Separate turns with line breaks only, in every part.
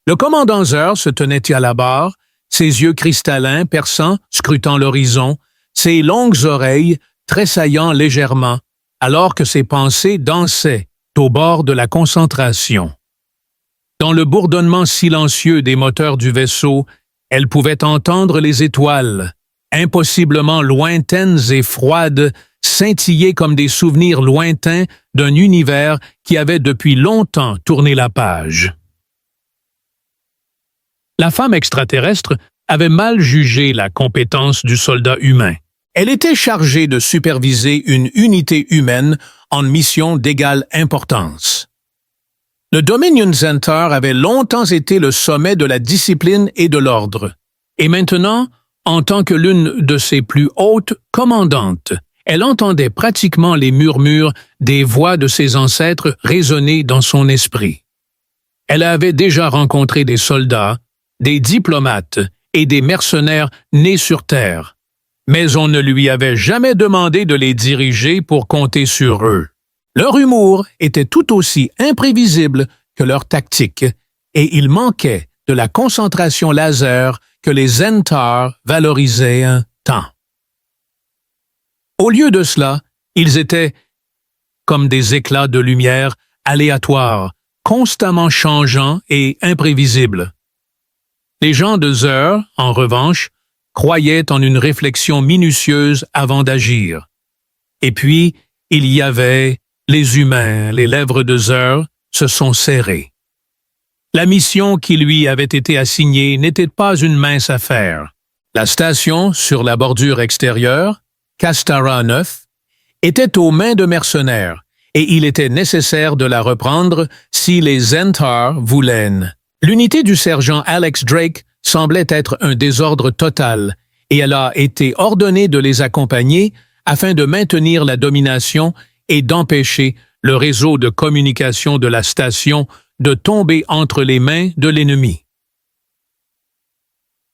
Le commandant Zer se tenait à la barre, ses yeux cristallins perçants, scrutant l'horizon, ses longues oreilles tressaillant légèrement, alors que ses pensées dansaient au bord de la concentration. Dans le bourdonnement silencieux des moteurs du vaisseau, elle pouvait entendre les étoiles, impossiblement lointaines et froides, scintiller comme des souvenirs lointains d'un univers qui avait depuis longtemps tourné la page. La femme extraterrestre avait mal jugé la compétence du soldat humain. Elle était chargée de superviser une unité humaine en mission d'égale importance. Le Dominion Center avait longtemps été le sommet de la discipline et de l'ordre. Et maintenant, en tant que l'une de ses plus hautes commandantes, elle entendait pratiquement les murmures des voix de ses ancêtres résonner dans son esprit. Elle avait déjà rencontré des soldats, des diplomates et des mercenaires nés sur Terre, mais on ne lui avait jamais demandé de les diriger pour compter sur eux. Leur humour était tout aussi imprévisible que leur tactique, et il manquait de la concentration laser que les Zentaurs valorisaient un temps. Au lieu de cela, ils étaient comme des éclats de lumière aléatoires, constamment changeants et imprévisibles. Les gens de Zer, en revanche, croyaient en une réflexion minutieuse avant d'agir. Et puis, il y avait les humains, les lèvres de Zer se sont serrées. La mission qui lui avait été assignée n'était pas une mince affaire. La station, sur la bordure extérieure, Castara 9, était aux mains de mercenaires, et il était nécessaire de la reprendre si les Zentaurs voulaient. L'unité du sergent Alex Drake semblait être un désordre total, et elle a été ordonnée de les accompagner afin de maintenir la domination et d'empêcher le réseau de communication de la station de tomber entre les mains de l'ennemi.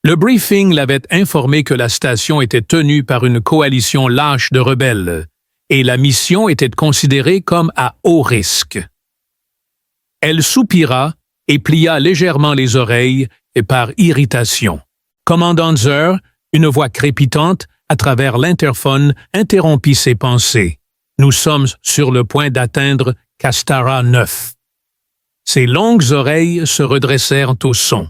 Le briefing l'avait informé que la station était tenue par une coalition lâche de rebelles, et la mission était considérée comme à haut risque. Elle soupira et plia légèrement les oreilles et par irritation. Commandant Zer, une voix crépitante à travers l'interphone interrompit ses pensées. Nous sommes sur le point d'atteindre Castara 9. Ses longues oreilles se redressèrent au son.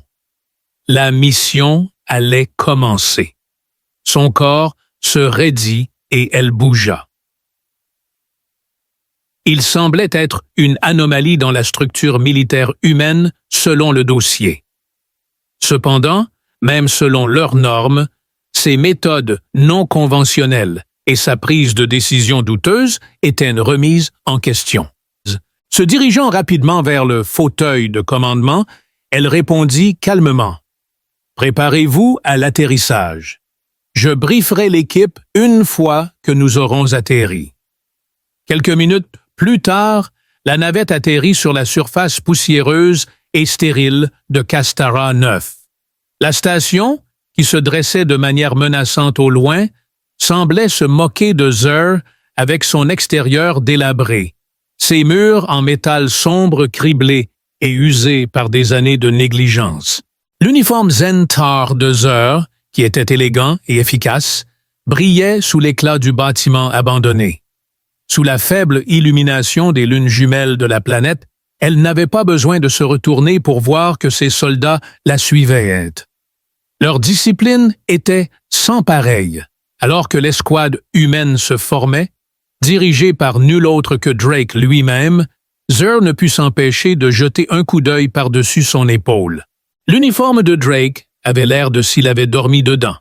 La mission allait commencer. Son corps se raidit et elle bougea. Il semblait être une anomalie dans la structure militaire humaine selon le dossier. Cependant, même selon leurs normes, ses méthodes non conventionnelles et sa prise de décision douteuse étaient remises en question. Se dirigeant rapidement vers le fauteuil de commandement, elle répondit calmement. « Préparez-vous à l'atterrissage. Je brieferai l'équipe une fois que nous aurons atterri. » Quelques minutes plus tard, la navette atterrit sur la surface poussiéreuse et stérile de Castara 9. La station, qui se dressait de manière menaçante au loin, semblait se moquer de Zer avec son extérieur délabré, ses murs en métal sombre criblés et usés par des années de négligence. L'uniforme Zentaur de Zer, qui était élégant et efficace, brillait sous l'éclat du bâtiment abandonné. Sous la faible illumination des lunes jumelles de la planète, elle n'avait pas besoin de se retourner pour voir que ses soldats la suivaient. Leur discipline était sans pareille, alors que l'escouade humaine se formait, dirigée par nul autre que Drake lui-même. Zer ne put s'empêcher de jeter un coup d'œil par-dessus son épaule. L'uniforme de Drake avait l'air de s'il avait dormi dedans,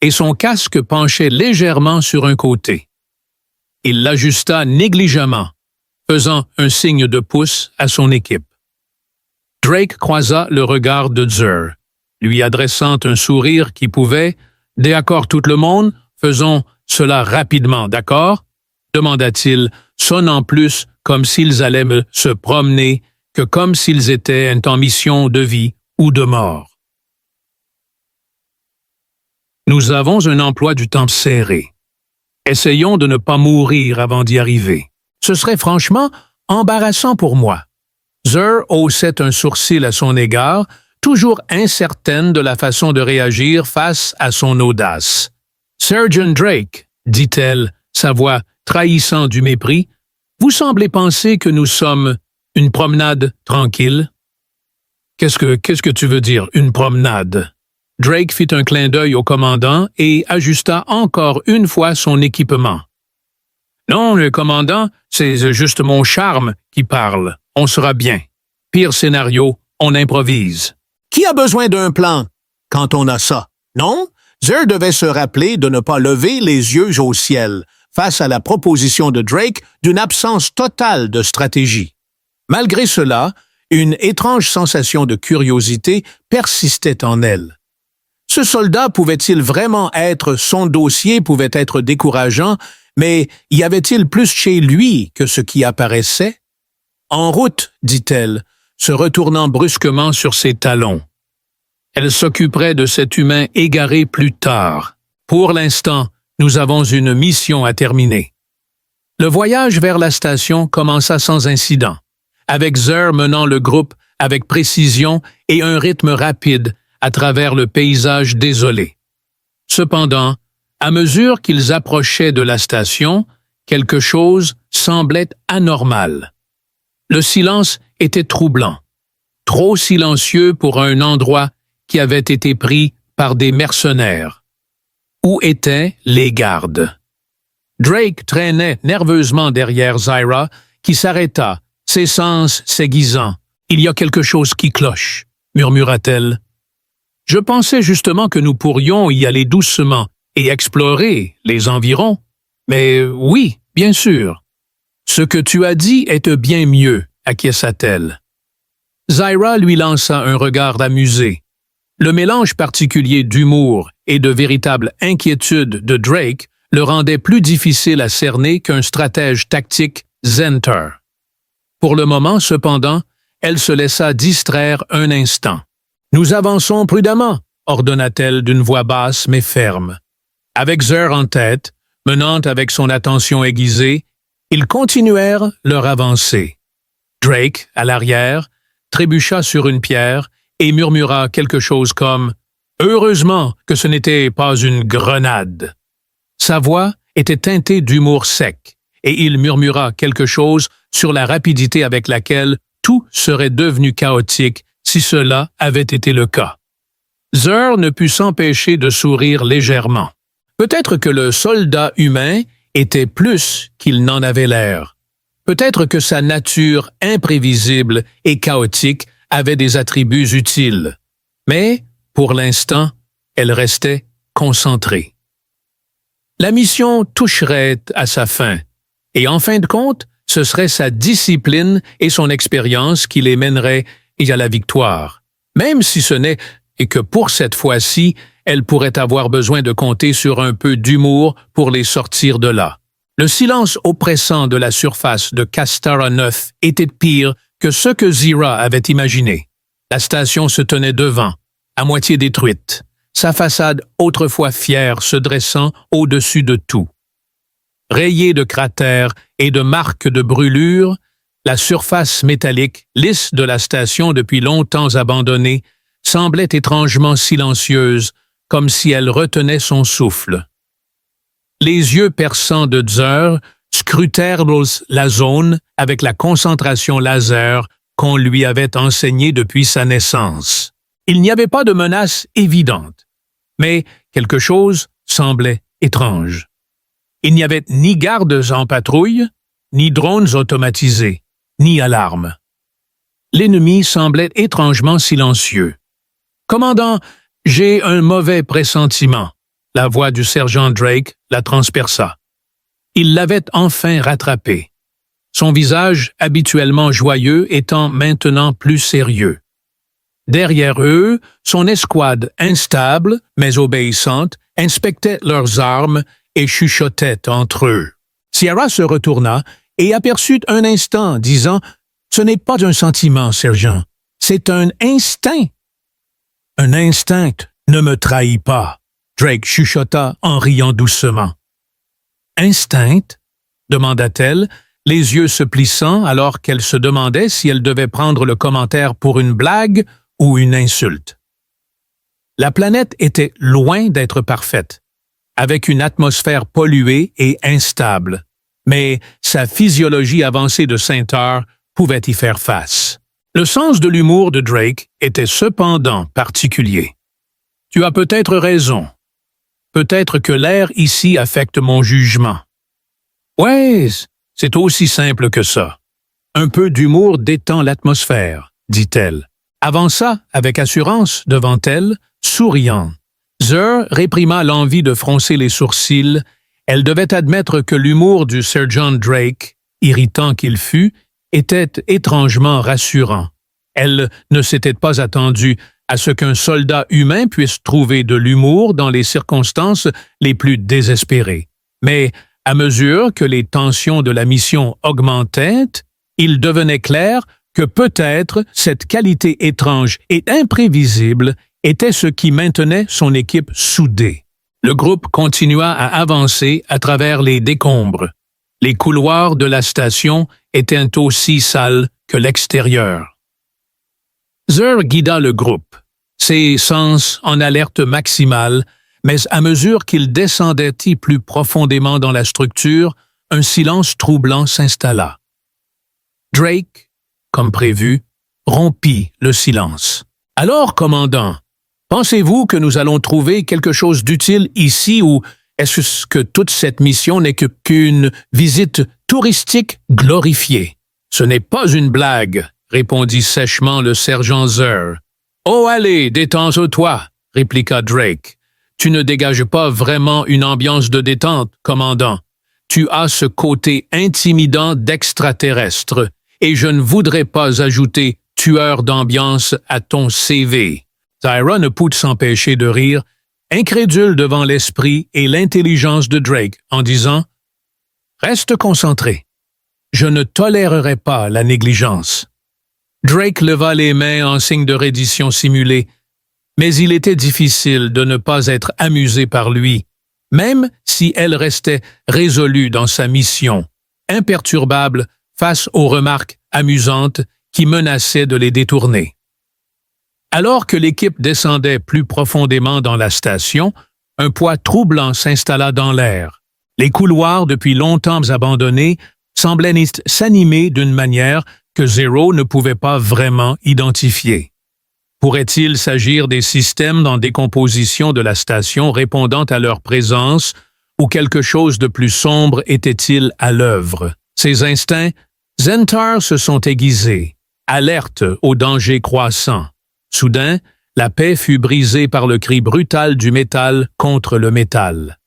et son casque penchait légèrement sur un côté. Il l'ajusta négligemment, faisant un signe de pouce à son équipe. Drake croisa le regard de Zer, lui adressant un sourire qui pouvait « D'accord tout le monde, faisons cela rapidement, d'accord ?» demanda-t-il, sonnant plus comme s'ils allaient se promener que comme s'ils étaient en mission de vie ou de mort. Nous avons un emploi du temps serré. Essayons de ne pas mourir avant d'y arriver. Ce serait franchement embarrassant pour moi. Zer haussait un sourcil à son égard, toujours incertaine de la façon de réagir face à son audace. « Sergeant Drake, » dit-elle, sa voix trahissant du mépris, « vous semblez penser que nous sommes une promenade tranquille? » Qu'est-ce que tu veux dire, une promenade? Drake fit un clin d'œil au commandant et ajusta encore une fois son équipement. Non, le commandant, c'est juste mon charme qui parle. On sera bien. Pire scénario, on improvise.
Qui a besoin d'un plan quand on a ça? Non? Zer devait se rappeler de ne pas lever les yeux au ciel face à la proposition de Drake d'une absence totale de stratégie. Malgré cela, une étrange sensation de curiosité persistait en elle. Ce soldat pouvait-il vraiment être, son dossier pouvait être décourageant, mais y avait-il plus chez lui que ce qui apparaissait? En route, dit-elle, se retournant brusquement sur ses talons. Elle s'occuperait de cet humain égaré plus tard. Pour l'instant, nous avons une mission à terminer. Le voyage vers la station commença sans incident, avec Zer menant le groupe avec précision et un rythme rapide à travers le paysage désolé. Cependant, à mesure qu'ils approchaient de la station, quelque chose semblait anormal. Le silence était troublant, trop silencieux pour un endroit qui avait été pris par des mercenaires. Où étaient les gardes? Drake traînait nerveusement derrière Zyra, qui s'arrêta, ses sens s'aiguisant. « Il y a quelque chose qui cloche », murmura-t-elle. « Je pensais justement que nous pourrions y aller doucement et explorer les environs. Mais oui, bien sûr. Ce que tu as dit est bien mieux, acquiesça-t-elle. Zyra lui lança un regard amusé. Le mélange particulier d'humour et de véritable inquiétude de Drake le rendait plus difficile à cerner qu'un stratège tactique Zenter. Pour le moment, cependant, elle se laissa distraire un instant. « Nous avançons prudemment », ordonna-t-elle d'une voix basse mais ferme. Avec Zer en tête, menant avec son attention aiguisée, ils continuèrent leur avancée. Drake, à l'arrière, trébucha sur une pierre et murmura quelque chose comme « Heureusement que ce n'était pas une grenade ». Sa voix était teintée d'humour sec, et il murmura quelque chose sur la rapidité avec laquelle tout serait devenu chaotique si cela avait été le cas. Zer ne put s'empêcher de sourire légèrement. Peut-être que le soldat humain était plus qu'il n'en avait l'air. Peut-être que sa nature imprévisible et chaotique avait des attributs utiles. Mais, pour l'instant, elle restait concentrée. La mission toucherait à sa fin, et en fin de compte, ce serait sa discipline et son expérience qui les mèneraient à la victoire. Même si ce n'est et que pour cette fois-ci, elle pourrait avoir besoin de compter sur un peu d'humour pour les sortir de là. Le silence oppressant de la surface de Castara 9 était pire que ce que Zyra avait imaginé. La station se tenait devant, à moitié détruite, sa façade autrefois fière se dressant au-dessus de tout. Rayée de cratères et de marques de brûlures, la surface métallique, lisse de la station depuis longtemps abandonnée, semblait étrangement silencieuse, comme si elle retenait son souffle. Les yeux perçants de Zer scrutèrent la zone avec la concentration laser qu'on lui avait enseignée depuis sa naissance. Il n'y avait pas de menace évidente, mais quelque chose semblait étrange. Il n'y avait ni gardes en patrouille, ni drones automatisés, ni alarmes. L'ennemi semblait étrangement silencieux. « Commandant, j'ai un mauvais pressentiment. » La voix du sergent Drake la transperça. Il l'avait enfin rattrapé, son visage habituellement joyeux étant maintenant plus sérieux. Derrière eux, son escouade instable, mais obéissante, inspectait leurs armes et chuchotait entre eux. Sierra se retourna et aperçut un instant, disant « Ce n'est pas un sentiment, sergent, c'est un instinct. »« Un instinct ne me trahit pas. » Drake chuchota en riant doucement. « Instinct » demanda-t-elle,
les yeux se plissant alors qu'elle se demandait si elle devait prendre le commentaire pour une blague ou une insulte. La planète était loin d'être parfaite, avec une atmosphère polluée et instable, mais sa physiologie avancée de Sainte-Heure pouvait y faire face. Le sens de l'humour de Drake était cependant particulier. « Tu as peut-être raison. Peut-être que l'air ici affecte mon jugement. »« Ouais, c'est aussi simple que ça. Un peu d'humour détend l'atmosphère, » dit-elle. Avança avec assurance devant elle, souriant. Zer réprima l'envie de froncer les sourcils. Elle devait admettre que l'humour du Sir John Drake, irritant qu'il fût, était étrangement rassurant. Elle ne s'était pas attendue à ce qu'un soldat humain puisse trouver de l'humour dans les circonstances les plus désespérées. Mais à mesure que les tensions de la mission augmentaient, il devenait clair que peut-être cette qualité étrange et imprévisible était ce qui maintenait son équipe soudée. Le groupe continua à avancer à travers les décombres. Les couloirs de la station étaient aussi sales que l'extérieur. Zer guida le groupe, ses sens en alerte maximale, mais à mesure qu'il descendait plus profondément dans la structure, un silence troublant s'installa. Drake, comme prévu, rompit le silence. « Alors, commandant, pensez-vous que nous allons trouver quelque chose d'utile ici ou est-ce que toute cette mission n'est qu'une visite touristique glorifiée? »« Ce n'est pas une blague, » répondit sèchement le sergent Zer. « Oh, allez, détends-toi, » répliqua Drake. « Tu ne dégages pas vraiment une ambiance de détente, commandant. Tu as ce côté intimidant d'extraterrestre, et je ne voudrais pas ajouter tueur d'ambiance à ton CV. » Zyra ne put s'empêcher de rire, incrédule devant l'esprit et l'intelligence de Drake, en disant « Reste concentré. Je ne tolérerai pas la négligence. » Drake leva les mains en signe de reddition simulée, mais il était difficile de ne pas être amusé par lui, même si elle restait résolue dans sa mission, imperturbable face aux remarques amusantes qui menaçaient de les détourner. Alors que l'équipe descendait plus profondément dans la station, un poids troublant s'installa dans l'air. Les couloirs, depuis longtemps abandonnés, semblaient s'animer d'une manière que Zero ne pouvait pas vraiment identifier. Pourrait-il s'agir des systèmes en décomposition de la station répondant à leur présence ou quelque chose de plus sombre était-il à l'œuvre? Ses instincts, Zentar se sont aiguisés, alertes au danger croissant. Soudain, la paix fut brisée par le cri brutal du métal contre le métal.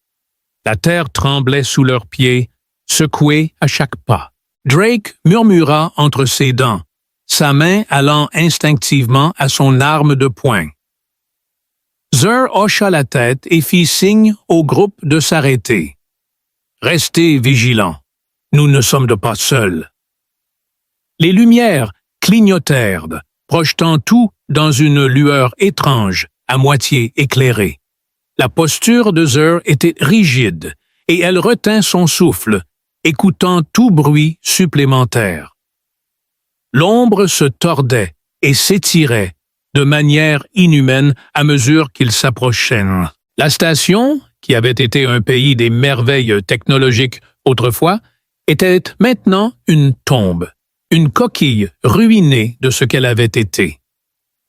La terre tremblait sous leurs pieds, secouée à chaque pas. Drake murmura entre ses dents, sa main allant instinctivement à son arme de poing. Zer hocha la tête et fit signe au groupe de s'arrêter. « Restez vigilants. Nous ne sommes pas seuls. » Les lumières clignotèrent, projetant tout dans une lueur étrange, à moitié éclairée. La posture de Zer était rigide, et elle retint son souffle, écoutant tout bruit supplémentaire. L'ombre se tordait et s'étirait de manière inhumaine à mesure qu'ils s'approchaient. La station, qui avait été un pays des merveilles technologiques autrefois, était maintenant une tombe, une coquille ruinée de ce qu'elle avait été.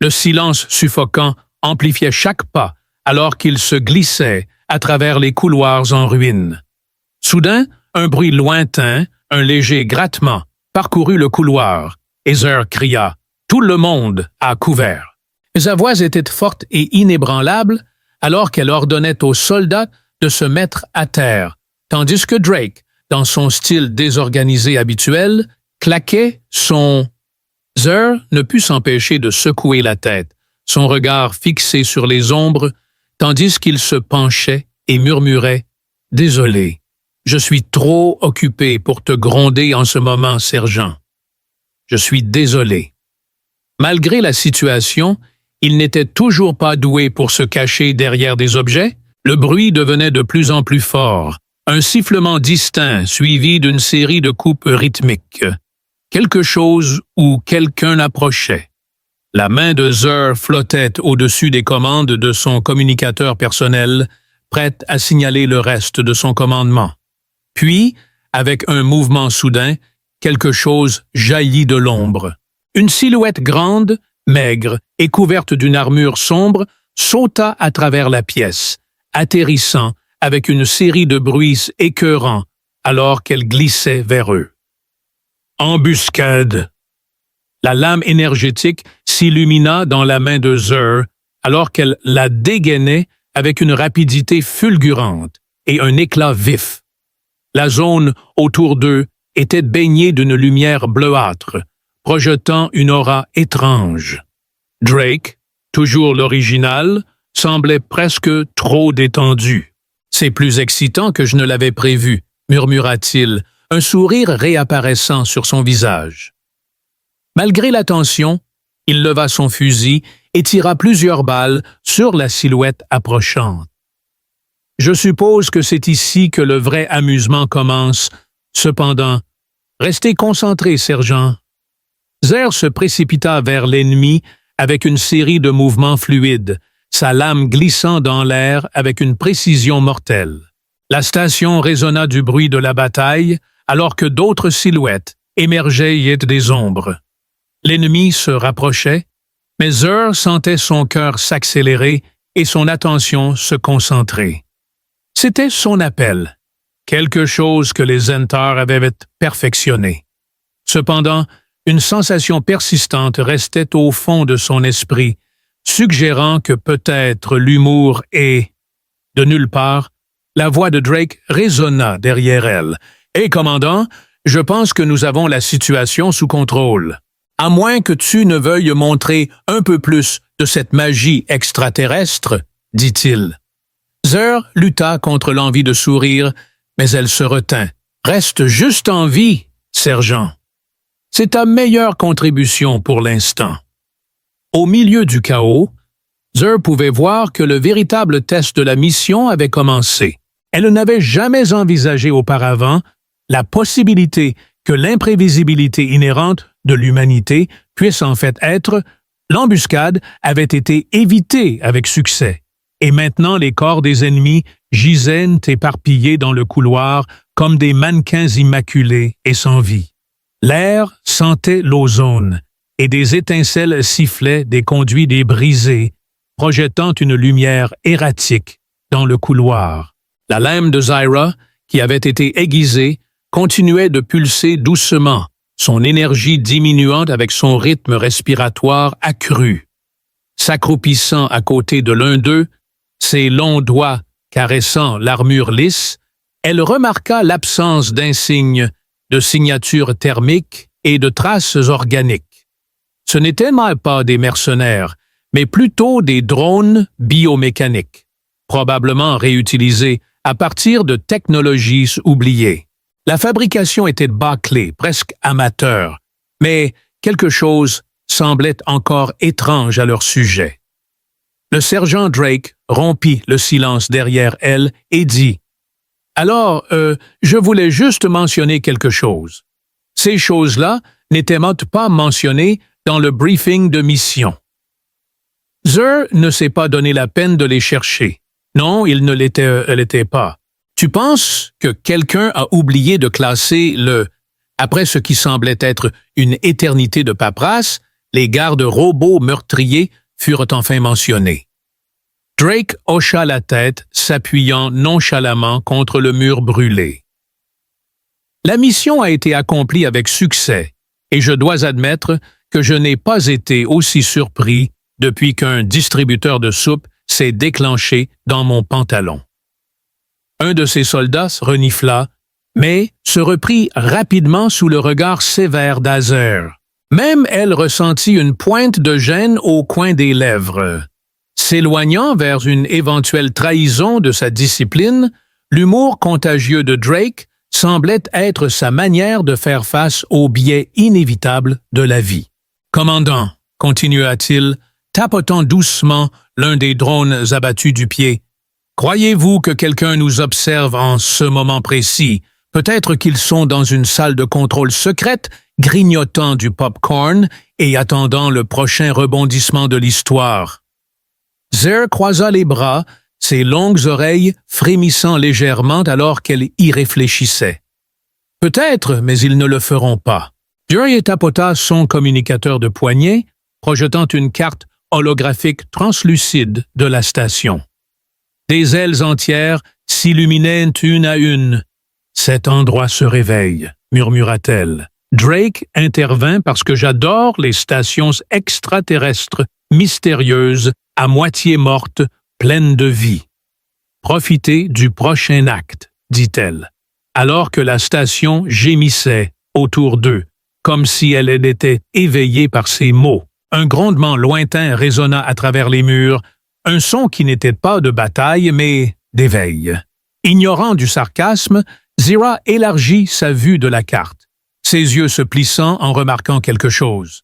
Le silence suffocant amplifiait chaque pas alors qu'ils se glissaient à travers les couloirs en ruine. Soudain, un bruit lointain, un léger grattement, parcourut le couloir, et Zer cria « Tout le monde à couvert !» Sa voix était forte et inébranlable alors qu'elle ordonnait aux soldats de se mettre à terre, tandis que Drake, dans son style désorganisé habituel, claquait son... Zer ne put s'empêcher de secouer la tête, son regard fixé sur les ombres, tandis qu'il se penchait et murmurait « Désolé. Je suis trop occupé pour te gronder en ce moment, sergent. Je suis désolé. » Malgré la situation, il n'était toujours pas doué pour se cacher derrière des objets. Le bruit devenait de plus en plus fort, Un sifflement distinct suivi d'une série de coupes rythmiques. Quelque chose ou quelqu'un approchait. La main de Xur flottait au-dessus des commandes de son communicateur personnel, prête à signaler le reste de son commandement. Puis, avec un mouvement soudain, quelque chose jaillit de l'ombre. Une silhouette grande, maigre et couverte d'une armure sombre sauta à travers la pièce, atterrissant avec une série de bruits écœurants alors qu'elle glissait vers eux. Embuscade! La lame énergétique s'illumina dans la main de Xur alors qu'elle la dégainait avec une rapidité fulgurante et un éclat vif. La zone autour d'eux était baignée d'une lumière bleuâtre, projetant une aura étrange. Drake, toujours l'original, semblait presque trop détendu. « C'est plus excitant que je ne l'avais prévu », murmura-t-il, un sourire réapparaissant sur son visage. Malgré la tension, il leva son fusil et tira plusieurs balles sur la silhouette approchante. « Je suppose que c'est ici que le vrai amusement commence. Cependant, restez concentré, sergent. » Xur se précipita vers l'ennemi avec une série de mouvements fluides, sa lame glissant dans l'air avec une précision mortelle. La station résonna du bruit de la bataille alors que d'autres silhouettes émergeaient des ombres. L'ennemi se rapprochait, mais Xur sentait son cœur s'accélérer et son attention se concentrer. C'était son appel, quelque chose que les Zhentarim avaient perfectionné. Cependant, une sensation persistante restait au fond de son esprit, suggérant que peut-être l'humour est... De nulle part, la voix de Drake résonna derrière elle. « Hé, commandant, je pense que nous avons la situation sous contrôle. À moins que tu ne veuilles montrer un peu plus de cette magie extraterrestre, dit-il. » Xur lutta contre l'envie de sourire, mais elle se retint. « Reste juste en vie, sergent. C'est ta meilleure contribution pour l'instant. » Au milieu du chaos, Xur pouvait voir que le véritable test de la mission avait commencé. Elle n'avait jamais envisagé auparavant la possibilité que l'imprévisibilité inhérente de l'humanité puisse en fait être l'embuscade avait été évitée avec succès. Et maintenant les corps des ennemis gisaient éparpillés dans le couloir comme des mannequins immaculés et sans vie. L'air sentait l'ozone et des étincelles sifflaient des conduits débrisés, projetant une lumière erratique dans le couloir. La lame de Zyra, qui avait été aiguisée, continuait de pulser doucement, son énergie diminuant avec son rythme respiratoire accru. S'accroupissant à côté de l'un d'eux, ses longs doigts caressant l'armure lisse, elle remarqua l'absence d'insignes, de signatures thermiques et de traces organiques. Ce n'étaient pas des mercenaires, mais plutôt des drones biomécaniques, probablement réutilisés à partir de technologies oubliées. La fabrication était bâclée, presque amateur, mais quelque chose semblait encore étrange à leur sujet. Le sergent Drake rompit le silence derrière elle et dit « Alors, je voulais juste mentionner quelque chose. Ces choses-là n'étaient pas mentionnées dans le briefing de mission. » Xur ne s'est pas donné la peine de les chercher. Non, il ne l'était pas. Tu penses que quelqu'un a oublié de classer après ce qui semblait être une éternité de paperasse, les gardes robots meurtriers furent enfin mentionnés. Drake hocha la tête, s'appuyant nonchalamment contre le mur brûlé. La mission a été accomplie avec succès, et je dois admettre que je n'ai pas été aussi surpris depuis qu'un distributeur de soupe s'est déclenché dans mon pantalon. Un de ses soldats renifla, mais se reprit rapidement sous le regard sévère d'Azer. Même elle ressentit une pointe de gêne au coin des lèvres. S'éloignant vers une éventuelle trahison de sa discipline, l'humour contagieux de Drake semblait être sa manière de faire face aux biais inévitables de la vie. « Commandant, » continua-t-il, tapotant doucement l'un des drones abattus du pied, Croyez-vous que quelqu'un nous observe en ce moment précis? Peut-être qu'ils sont dans une salle de contrôle secrète, grignotant du popcorn et attendant le prochain rebondissement de l'histoire. Zer croisa les bras, ses longues oreilles frémissant légèrement alors qu'elle y réfléchissait. Peut-être, mais ils ne le feront pas. Jerry tapota son communicateur de poignet, projetant une carte holographique translucide de la station. Des ailes entières s'illuminaient une à une. « Cet endroit se réveille », murmura-t-elle. Drake intervint parce que j'adore les stations extraterrestres mystérieuses, à moitié mortes, pleines de vie. « Profitez du prochain acte », dit-elle, alors que la station gémissait autour d'eux, comme si elle était éveillée par ces mots. Un grondement lointain résonna à travers les murs, un son qui n'était pas de bataille, mais d'éveil. Ignorant du sarcasme, Zira élargit sa vue de la carte, ses yeux se plissant en remarquant quelque chose.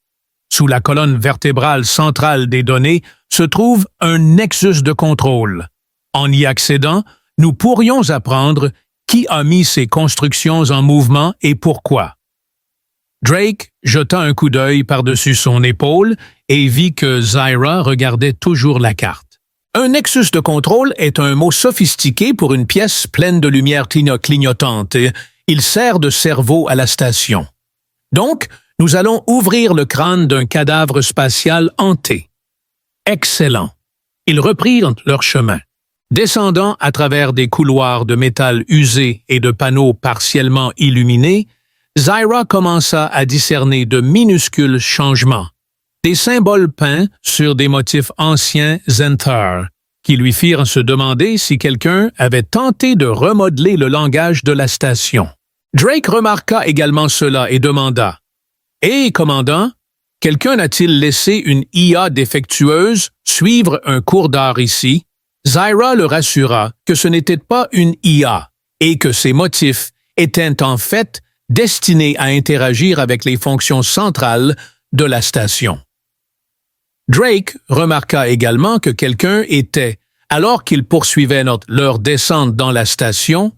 Sous la colonne vertébrale centrale des données se trouve un nexus de contrôle. En y accédant, nous pourrions apprendre qui a mis ces constructions en mouvement et pourquoi. Drake jeta un coup d'œil par-dessus son épaule et vit que Zira regardait toujours la carte. Un nexus de contrôle est un mot sophistiqué pour une pièce pleine de lumière clignotante. Il sert de cerveau à la station. Donc, nous allons ouvrir le crâne d'un cadavre spatial hanté. Excellent. Ils reprirent leur chemin. Descendant à travers des couloirs de métal usé et de panneaux partiellement illuminés, Zira commença à discerner de minuscules changements. Des symboles peints sur des motifs anciens Zentar, qui lui firent se demander si quelqu'un avait tenté de remodeler le langage de la station. Drake remarqua également cela et demanda « Hé, commandant, quelqu'un a-t-il laissé une IA défectueuse suivre un cours d'art ici? » Zira le rassura que ce n'était pas une IA et que ses motifs étaient en fait destinés à interagir avec les fonctions centrales de la station. Drake remarqua également que quelqu'un était, alors qu'ils poursuivaient leur descente dans la station,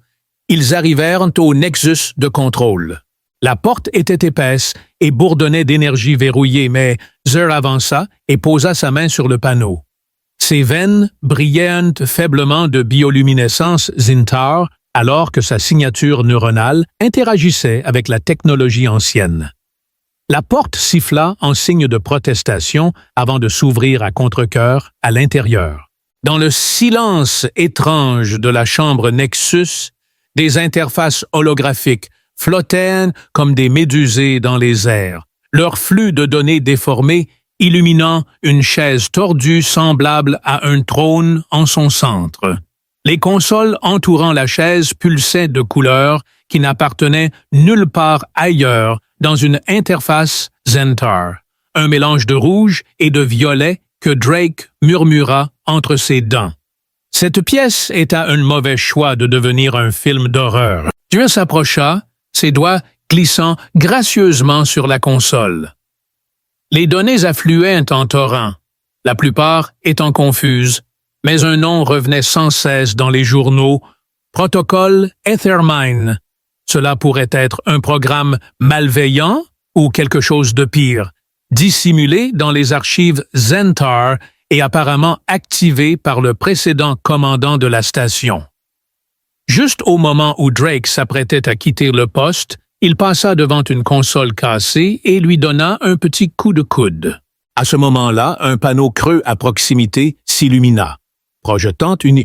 ils arrivèrent au nexus de contrôle. La porte était épaisse et bourdonnait d'énergie verrouillée, mais Zer avança et posa sa main sur le panneau. Ses veines brillaient faiblement de bioluminescence Zintar, alors que sa signature neuronale interagissait avec la technologie ancienne. La porte siffla en signe de protestation avant de s'ouvrir à contre-cœur à l'intérieur. Dans le silence étrange de la chambre Nexus, des interfaces holographiques flottaient comme des médusées dans les airs, leur flux de données déformées illuminant une chaise tordue semblable à un trône en son centre. Les consoles entourant la chaise pulsaient de couleurs qui n'appartenaient nulle part ailleurs dans une interface Zentar, un mélange de rouge et de violet que Drake murmura entre ses dents. Cette pièce était un mauvais choix de devenir un film d'horreur. Dieu s'approcha, ses doigts glissant gracieusement sur la console. Les données affluaient en torrent, la plupart étant confuses, mais un nom revenait sans cesse dans les journaux, Protocole Ethermine. Cela pourrait être un programme malveillant ou quelque chose de pire, dissimulé dans les archives Zentar et apparemment activé par le précédent commandant de la station. Juste au moment où Drake s'apprêtait à quitter le poste, il passa devant une console cassée et lui donna un petit coup de coude. À ce moment-là, un panneau creux à proximité s'illumina, projetant une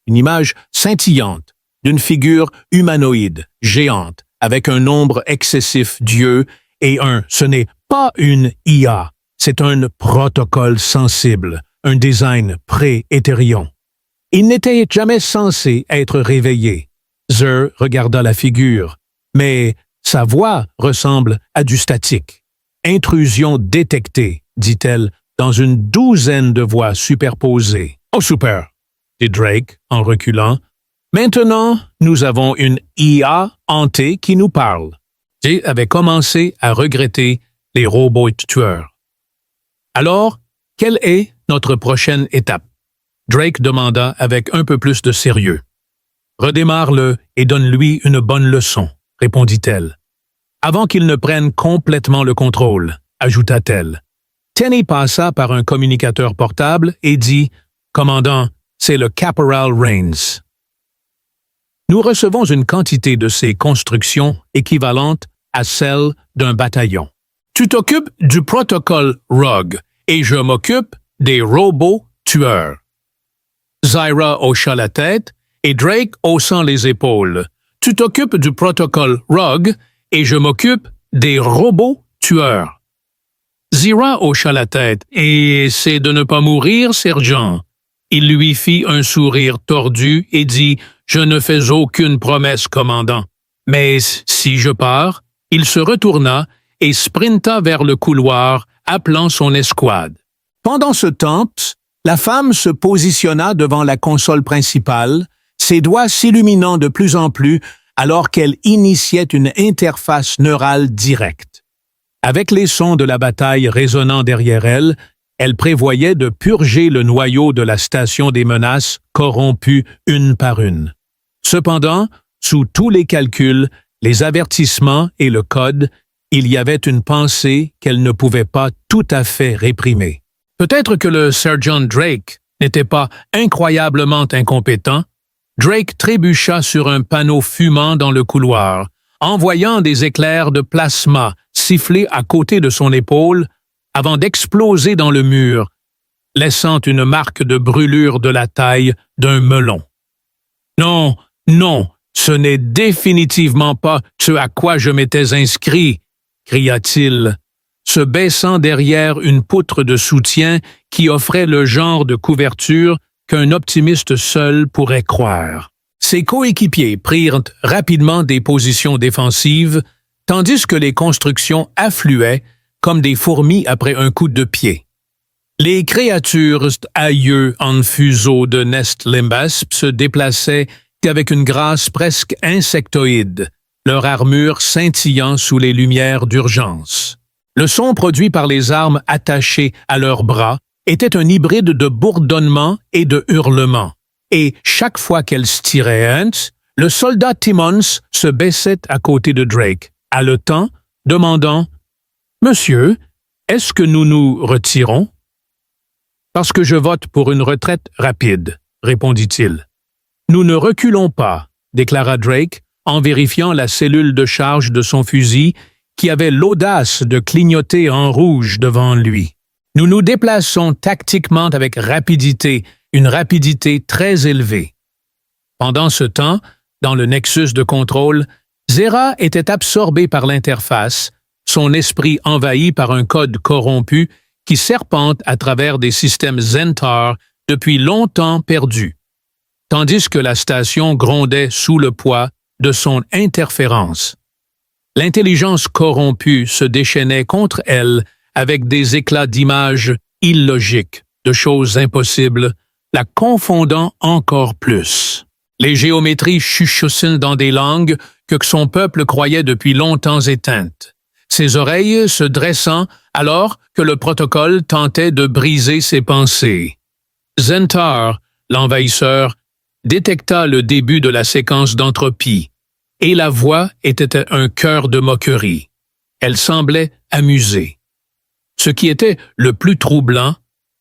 image scintillante d'une figure humanoïde, géante, avec un nombre excessif d'yeux et ce n'est pas une IA, c'est un protocole sensible, un design pré-éthérion. Il n'était jamais censé être réveillé. Zer regarda la figure, mais sa voix ressemble à du statique. Intrusion détectée, dit-elle, dans une douzaine de voix superposées. « Oh, super !» dit Drake en reculant. « Maintenant, nous avons une IA hantée qui nous parle. » Jay avait commencé à regretter les robots tueurs. Alors, quelle est notre prochaine étape? Drake demanda avec un peu plus de sérieux. « Redémarre-le et donne-lui une bonne leçon, » répondit-elle. « Avant qu'il ne prenne complètement le contrôle, » ajouta-t-elle. Tenny passa par un communicateur portable et dit « Commandant, c'est le Caporal Rains. » Nous recevons une quantité de ces constructions équivalente à celle d'un bataillon. Tu t'occupes du protocole Rogue et je m'occupe des robots tueurs. Zyra hocha la tête et Drake haussant les épaules. Tu t'occupes du protocole Rogue et je m'occupe des robots tueurs. Zyra hocha la tête et c'est de ne pas mourir, sergent. Il lui fit un sourire tordu et dit « Je ne fais aucune promesse, commandant. » Mais si je pars, il se retourna et sprinta vers le couloir, appelant son escouade.
Pendant ce temps, la femme se positionna devant la console principale, ses doigts s'illuminant de plus en plus alors qu'elle initiait une interface neurale directe. Avec les sons de la bataille résonnant derrière elle, elle prévoyait de purger le noyau de la station des menaces corrompues une par une. Cependant, sous tous les calculs, les avertissements et le code, il y avait une pensée qu'elle ne pouvait pas tout à fait réprimer. Peut-être que le Sergent Drake n'était pas incroyablement incompétent. Drake trébucha sur un panneau fumant dans le couloir, envoyant des éclairs de plasma siffler à côté de son épaule avant d'exploser dans le mur, laissant une marque de brûlure de la taille d'un melon. « Non, non, ce n'est définitivement pas ce à quoi je m'étais inscrit !» cria-t-il, se baissant derrière une poutre de soutien qui offrait le genre de couverture qu'un optimiste seul pourrait croire. Ses coéquipiers prirent rapidement des positions défensives, tandis que les constructions affluaient comme des fourmis après un coup de pied. Les créatures à yeux en fuseau de Nest Limbasp se déplaçaient avec une grâce presque insectoïde, leur armure scintillant sous les lumières d'urgence. Le son produit par les armes attachées à leurs bras était un hybride de bourdonnement et de hurlement, et chaque fois qu'elle se tirait un, le soldat Timmons se baissait à côté de Drake, haletant, demandant « Monsieur, est-ce que nous nous retirons? »« Parce que je vote pour une retraite rapide, » répondit-il. « Nous ne reculons pas, » déclara Drake, en vérifiant la cellule de charge de son fusil qui avait l'audace de clignoter en rouge devant lui. « Nous nous déplaçons tactiquement avec rapidité, une rapidité très élevée. » Pendant ce temps, dans le nexus de contrôle, Zera était absorbé par l'interface, son esprit envahi par un code corrompu qui serpente à travers des systèmes Zentar depuis longtemps perdus, tandis que la station grondait sous le poids de son interférence. L'intelligence corrompue se déchaînait contre elle avec des éclats d'images illogiques, de choses impossibles, la confondant encore plus. Les géométries chuchotent dans des langues que son peuple croyait depuis longtemps éteintes, ses oreilles se dressant alors que le protocole tentait de briser ses pensées. Zentar, l'envahisseur, détecta le début de la séquence d'entropie, et la voix était un chœur de moquerie. Elle semblait amusée. Ce qui était le plus troublant,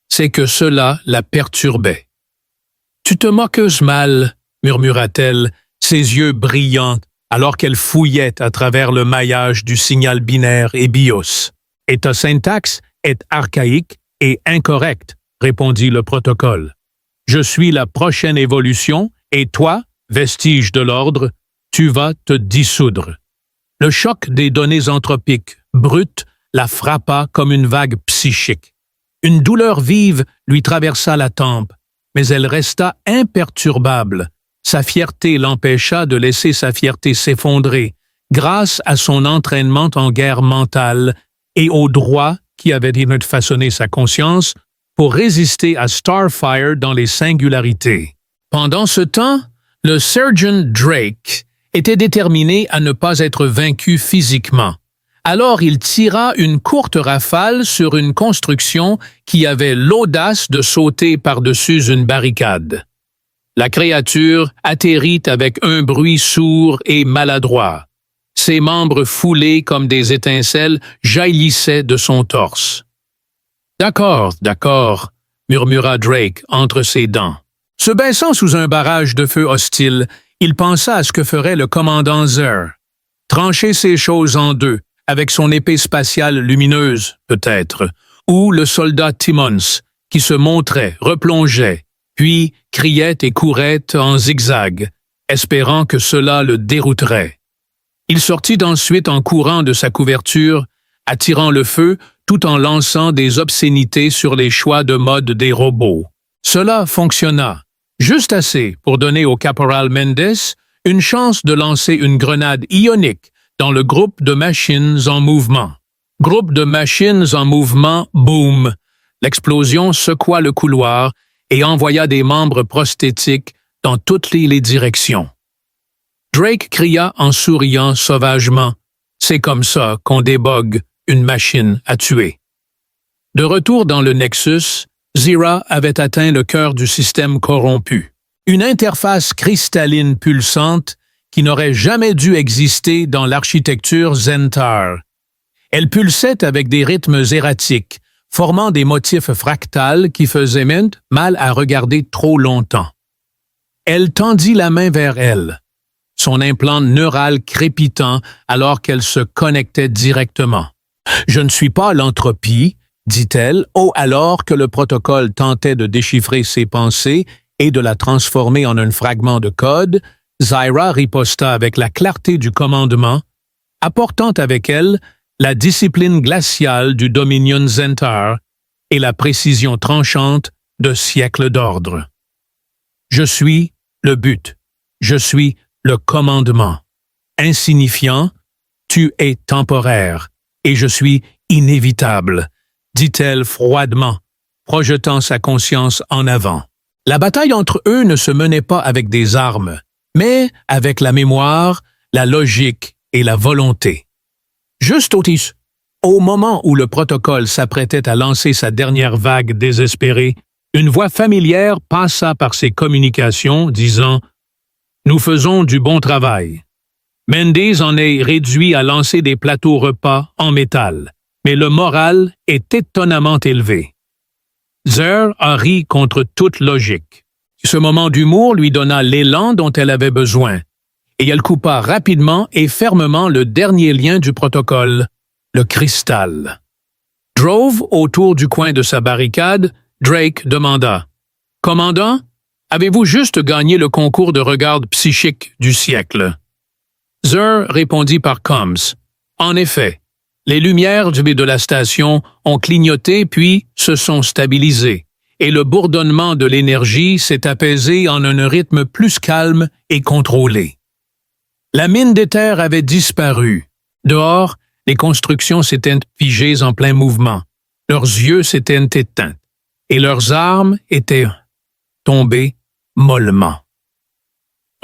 c'est que cela la perturbait. « Tu te moques mal » murmura-t-elle, ses yeux brillants, alors qu'elle fouillait à travers le maillage du signal binaire et BIOS. « Et ta syntaxe est archaïque et incorrecte, » répondit le protocole. « Je suis la prochaine évolution et toi, vestige de l'ordre, tu vas te dissoudre. » Le choc des données anthropiques, brutes, la frappa comme une vague psychique. Une douleur vive lui traversa la tempe, mais elle resta imperturbable. Sa fierté l'empêcha de laisser sa fierté s'effondrer, grâce à son entraînement en guerre mentale et au droit qui avait façonné sa conscience pour résister à Starfire dans les singularités. Pendant ce temps, le Sergeant Drake était déterminé à ne pas être vaincu physiquement,
Alors il tira une courte rafale sur une construction qui avait l'audace de sauter par-dessus une barricade. La créature atterrit avec un bruit sourd et maladroit. Ses membres foulés comme des étincelles jaillissaient de son torse. « D'accord, d'accord », murmura Drake entre ses dents. Se baissant sous un barrage de feu hostile, il pensa à ce que ferait le commandant Zer. Trancher ces choses en deux, avec son épée spatiale lumineuse, peut-être, ou le soldat Timmons, qui se montrait, replongeait, puis criait et courait en zigzag, espérant que cela le dérouterait. Il sortit ensuite en courant de sa couverture, attirant le feu tout en lançant des obscénités sur les choix de mode des robots. Cela fonctionna, juste assez pour donner au caporal Mendes une chance de lancer une grenade ionique dans le groupe de machines en mouvement. Groupe de machines en mouvement, boum! L'explosion secoua le couloir et envoya des membres prosthétiques dans toutes les directions. Drake cria en souriant sauvagement. C'est comme ça qu'on débogue une machine à tuer. De retour dans le Nexus, Zira avait atteint le cœur du système corrompu. Une interface cristalline pulsante qui n'aurait jamais dû exister dans l'architecture Zentar. Elle pulsait avec des rythmes erratiques, formant des motifs fractales qui faisaient mal à regarder trop longtemps. Elle tendit la main vers elle, son implant neural crépitant alors qu'elle se connectait directement. « Je ne suis pas l'entropie », dit-elle, alors que le protocole tentait de déchiffrer ses pensées et de la transformer en un fragment de code. Zira riposta avec la clarté du commandement, apportant avec elle la discipline glaciale du Dominion Zentar et la précision tranchante de siècles d'ordre. Je suis le but, je suis le commandement. Insignifiant, tu es temporaire, et je suis inévitable, dit-elle froidement, projetant sa conscience en avant. La bataille entre eux ne se menait pas avec des armes, mais avec la mémoire, la logique et la volonté. Juste au moment où le protocole s'apprêtait à lancer sa dernière vague désespérée, une voix familière passa par ses communications, disant « Nous faisons du bon travail. Mendes en est réduit à lancer des plateaux repas en métal, mais le moral est étonnamment élevé. » Zer a ri contre toute logique. Ce moment d'humour lui donna l'élan dont elle avait besoin, et elle coupa rapidement et fermement le dernier lien du protocole, le cristal. Drove autour du coin de sa barricade, Drake demanda « Commandant, avez-vous juste gagné le concours de regard psychique du siècle? » Zer répondit par comms « En effet, les lumières de la station ont clignoté puis se sont stabilisées, et le bourdonnement de l'énergie s'est apaisé en un rythme plus calme et contrôlé. La mine d'éther avait disparu. Dehors, les constructions s'étaient figées en plein mouvement. Leurs yeux s'étaient éteints, et leurs armes étaient tombées mollement.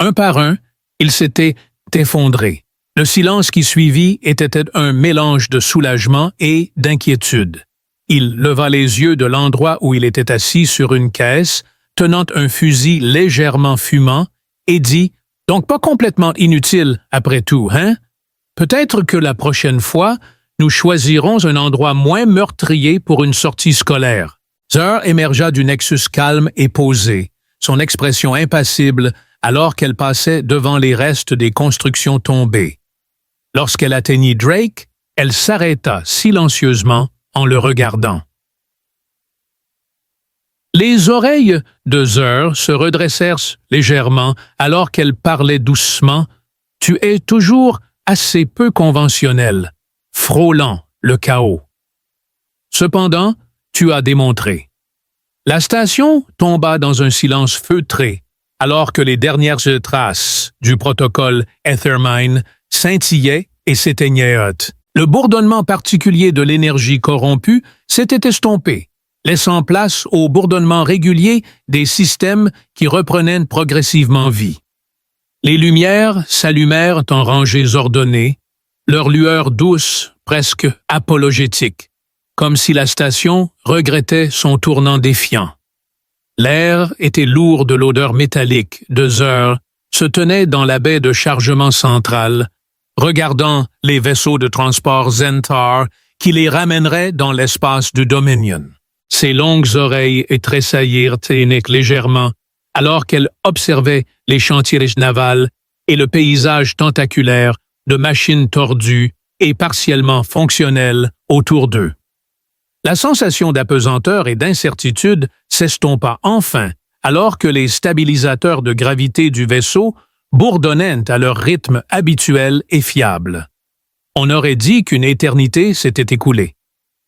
Un par un, ils s'étaient effondrés. Le silence qui suivit était un mélange de soulagement et d'inquiétude. Il leva les yeux de l'endroit où il était assis sur une caisse, tenant un fusil légèrement fumant, et dit « Donc pas complètement inutile, après tout, hein? Peut-être que la prochaine fois, nous choisirons un endroit moins meurtrier pour une sortie scolaire. » Zer émergea du Nexus calme et posé, son expression impassible alors qu'elle passait devant les restes des constructions tombées. Lorsqu'elle atteignit Drake, elle s'arrêta silencieusement en le regardant. Les oreilles de Zer se redressèrent légèrement alors qu'elle parlait doucement. « Tu es toujours assez peu conventionnel, frôlant le chaos. Cependant, tu as démontré. » La station tomba dans un silence feutré alors que les dernières traces du protocole Ethermine scintillaient et s'éteignaient. Le bourdonnement particulier de l'énergie corrompue s'était estompé, laissant place au bourdonnement régulier des systèmes qui reprenaient progressivement vie. Les lumières s'allumèrent en rangées ordonnées, leur lueur douce, presque apologétique, comme si la station regrettait son tournant défiant. L'air était lourd de l'odeur métallique de Zur se tenait dans la baie de chargement centrale, regardant les vaisseaux de transport Zentar qui les ramèneraient dans l'espace du Dominion. Ses longues oreilles tressaillirent légèrement alors qu'elle observait les chantiers navals et le paysage tentaculaire de machines tordues et partiellement fonctionnelles autour d'eux. La sensation d'apesanteur et d'incertitude s'estompa enfin alors que les stabilisateurs de gravité du vaisseau bourdonnaient à leur rythme habituel et fiable. On aurait dit qu'une éternité s'était écoulée,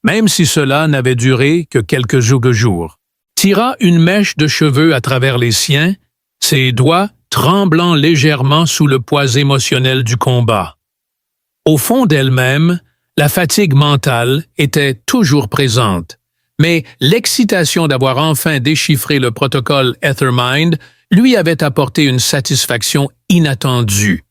même si cela n'avait duré que quelques jours. Tira une mèche de cheveux à travers les siens, ses doigts tremblant légèrement sous le poids émotionnel du combat. Au fond d'elle-même, la fatigue mentale était toujours présente, mais l'excitation d'avoir enfin déchiffré le protocole Ethermind lui avait apporté une satisfaction inattendue.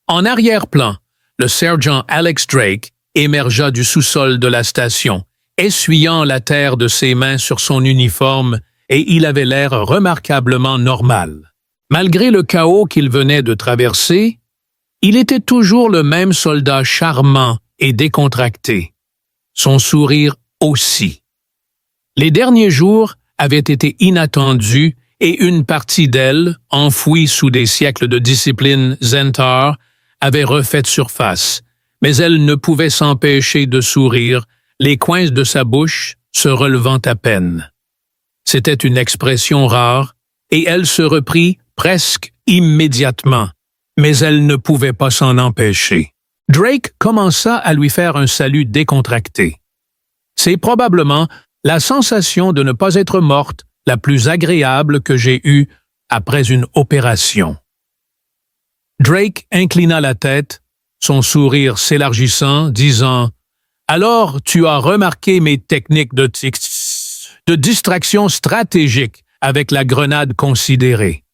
En arrière-plan, le sergent Alex Drake émergea du sous-sol de la station, essuyant la terre de ses mains sur son uniforme, et il avait l'air remarquablement normal. Malgré le chaos qu'il venait de traverser, il était toujours le même soldat charmant et décontracté. Son sourire aussi. Les derniers jours avaient été inattendus et une partie d'elle, enfouie sous des siècles de discipline Zentar, avait refait surface, mais elle ne pouvait s'empêcher de sourire, les coins de sa bouche se relevant à peine. C'était une expression rare, et elle se reprit presque immédiatement, mais elle ne pouvait pas s'en empêcher. Drake commença à lui faire un salut décontracté. C'est probablement la sensation de ne pas être morte la plus agréable que j'ai eue après une opération. Drake inclina la tête, son sourire s'élargissant, disant « Alors, tu as remarqué mes techniques de distraction stratégique avec la grenade considérée. »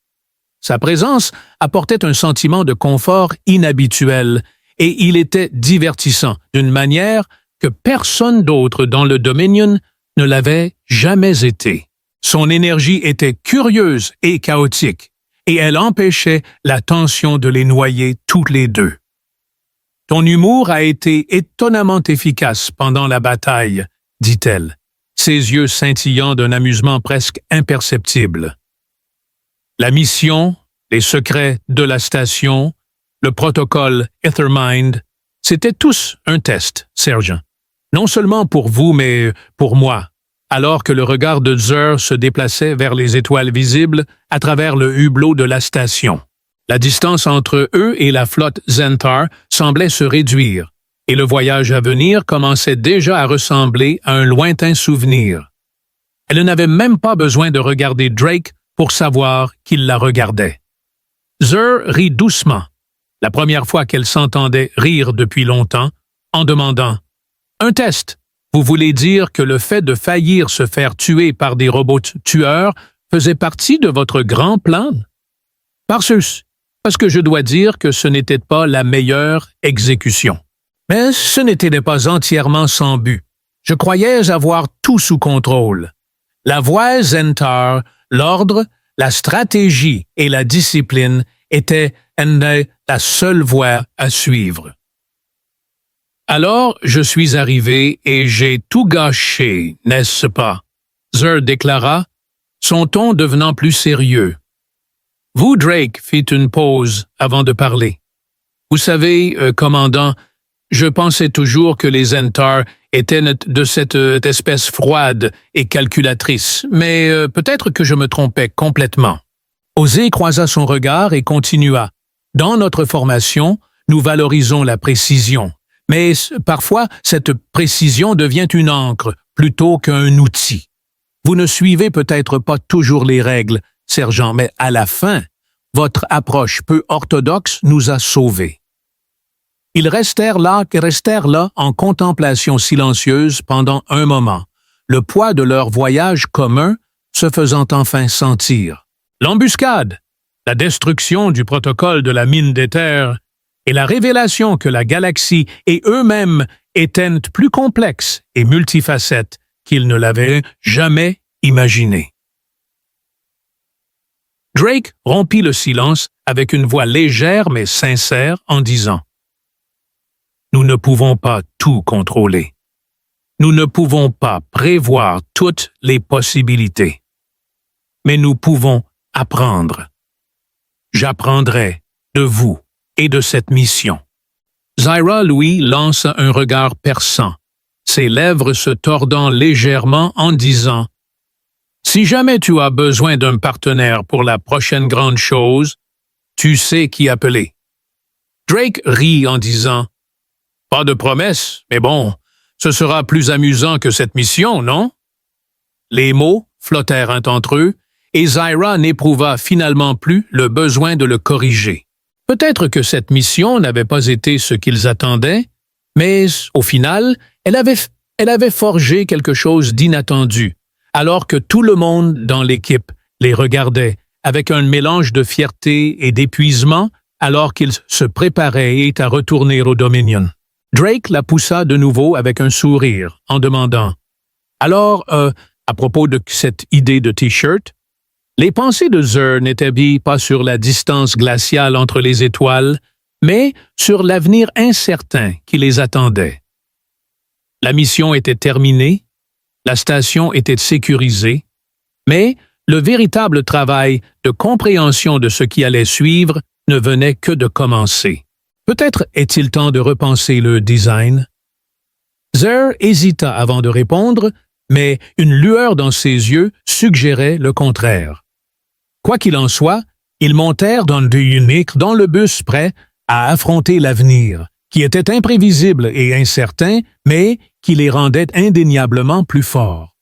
Sa présence apportait un sentiment de confort inhabituel et il était divertissant d'une manière que personne d'autre dans le Dominion ne l'avait jamais été. Son énergie était curieuse et chaotique, et elle empêchait la tension de les noyer toutes les deux. « Ton humour a été étonnamment efficace pendant la bataille, » dit-elle, ses yeux scintillant d'un amusement presque imperceptible. La mission, les secrets de la station, le protocole Ethermind, c'était tous un test, sergent. Non seulement pour vous, mais pour moi, alors que le regard de Zur se déplaçait vers les étoiles visibles à travers le hublot de la station. La distance entre eux et la flotte Zentar semblait se réduire, et le voyage à venir commençait déjà à ressembler à un lointain souvenir. Elle n'avait même pas besoin de regarder Drake pour savoir qu'il la regardait. Zur rit doucement, la première fois qu'elle s'entendait rire depuis longtemps, en demandant « Un test, vous voulez dire que le fait de faillir se faire tuer par des robots tueurs faisait partie de votre grand plan? » Parce que je dois dire que ce n'était pas la meilleure exécution. Mais ce n'était pas entièrement sans but. Je croyais avoir tout sous contrôle. La voie Zentar, l'ordre, la stratégie et la discipline étaient la seule voie à suivre. Alors, je suis arrivé et j'ai tout gâché, n'est-ce pas? Zur déclara, son ton devenant plus sérieux. Vous, Drake, fit une pause avant de parler. Vous savez, commandant, je pensais toujours que les Zentar étaient de cette espèce froide et calculatrice, mais peut-être que je me trompais complètement. Osée croisa son regard et continua. Dans notre formation, nous valorisons la précision, mais parfois cette précision devient une encre plutôt qu'un outil. Vous ne suivez peut-être pas toujours les règles, sergent, mais à la fin, votre approche peu orthodoxe nous a sauvés. Ils restèrent là en contemplation silencieuse pendant un moment, le poids de leur voyage commun se faisant enfin sentir. L'embuscade, la destruction du protocole de la mine d'éther et la révélation que la galaxie et eux-mêmes étaient plus complexes et multifacettes qu'ils ne l'avaient jamais imaginé. Drake rompit le silence avec une voix légère mais sincère en disant « Nous ne pouvons pas tout contrôler. Nous ne pouvons pas prévoir toutes les possibilités. Mais nous pouvons apprendre. J'apprendrai de vous et de cette mission. » Zyra, lui, lance un regard perçant, ses lèvres se tordant légèrement en disant « Si jamais tu as besoin d'un partenaire pour la prochaine grande chose, tu sais qui appeler. » Drake rit en disant « Pas de promesse, mais bon, ce sera plus amusant que cette mission, non? » Les mots flottèrent entre eux, et Zyra n'éprouva finalement plus le besoin de le corriger. Peut-être que cette mission n'avait pas été ce qu'ils attendaient, mais, au final, elle avait forgé quelque chose d'inattendu, alors que tout le monde dans l'équipe les regardait avec un mélange de fierté et d'épuisement alors qu'ils se préparaient à retourner au Dominion. Drake la poussa de nouveau avec un sourire, en demandant « Alors, à propos de cette idée de T-shirt, les pensées de Zer n'étaient pas sur la distance glaciale entre les étoiles, mais sur l'avenir incertain qui les attendait. La mission était terminée, la station était sécurisée, mais le véritable travail de compréhension de ce qui allait suivre ne venait que de commencer. Peut-être est-il temps de repenser le design? Zer hésita avant de répondre, mais une lueur dans ses yeux suggérait le contraire. Quoi qu'il en soit, ils montèrent dans le bus prêt à affronter l'avenir, qui était imprévisible et incertain, mais qui les rendait indéniablement plus forts.